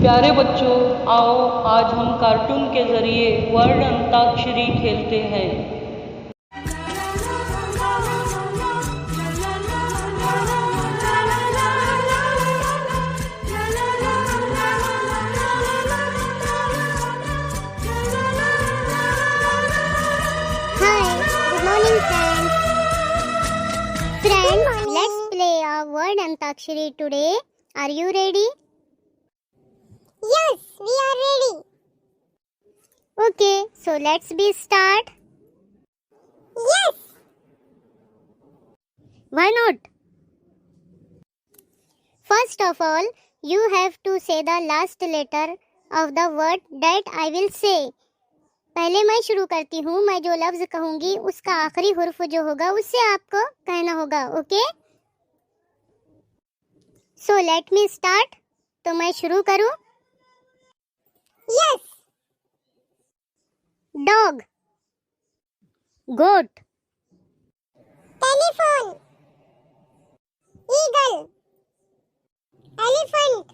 प्यारे बच्चों, आओ आज हम कार्टून के ज़रिए वर्ड अंताक्षरी खेलते हैं। Friends, let's play a word Antakshari today. Are you ready? Yes, we are ready. Okay, so let's be start. Yes. Why not? First of all, you have to say the last letter of the word that I will say. पहले मैं शुरू करती हूँ। मैं जो लफ्ज कहूंगी उसका आखिरी हुर्फ जो होगा उससे आपको कहना होगा। Okay? So let me start. तो मैं शुरू करूँ? Yes. Dog. Goat. Telephone. Eagle. Elephant.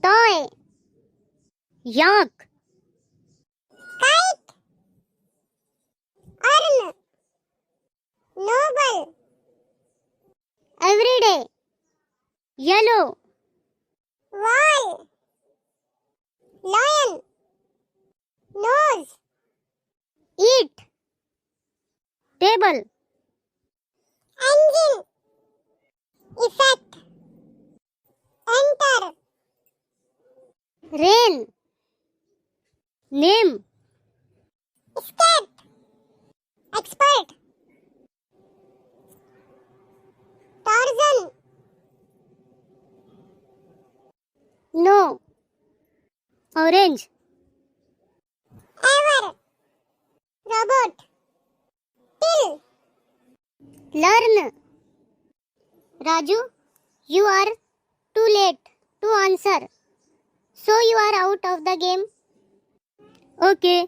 Toy. Yak. Kite. Urn. Noble. Everyday. Yellow. Wall. Lion. Nose. Eat. Table. Engine. Effect. Enter. Rain. Name. Escape. Expert. Tarzan. No. Orange. Ever. Robot. Till. Learn. Raju, you are too late to answer. So you are out of the game. Okay.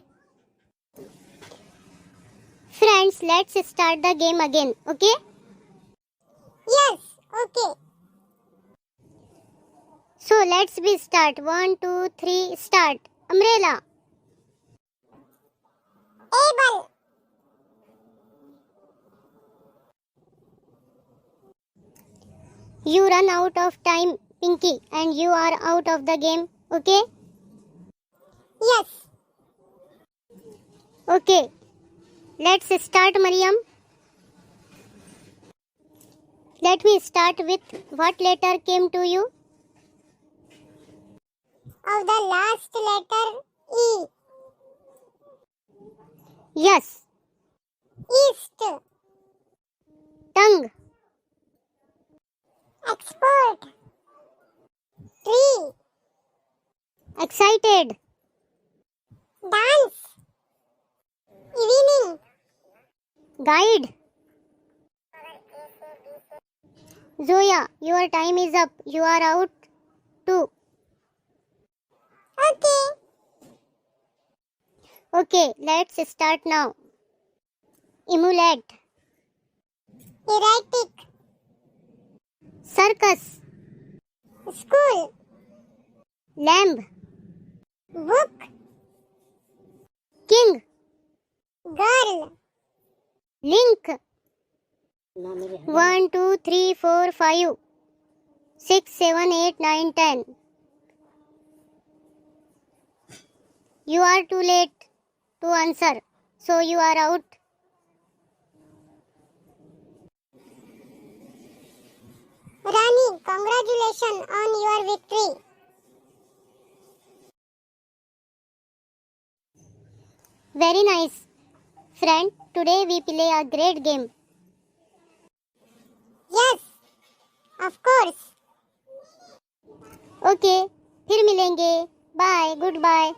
Friends, let's start the game again. Okay? Yes, okay. So let's be start. 1, 2, 3, start. Umbrella. Able. You run out of time, Pinky, and you are out of the game. Okay? Yes. Okay. Let's start, Mariam. Let me start with what letter came to you? Of the last letter E. Yes. East. Tongue. Export. Tree. Excited. Dance. Evening. Guide. Zoya, your time is up. You are out too. Okay. Okay, let's start now. Emulate. Erratic. Circus. School. Lamb. Book. King. Girl. Link. 1, 2, 3, 4, 5, 6, 7, 8, 9, 10. You are too late to answer. So you are out. Rani, congratulations on your victory. Very nice. Friend, today we play a great game. Yes, of course. Okay, फिर मिलेंगे. Bye, goodbye.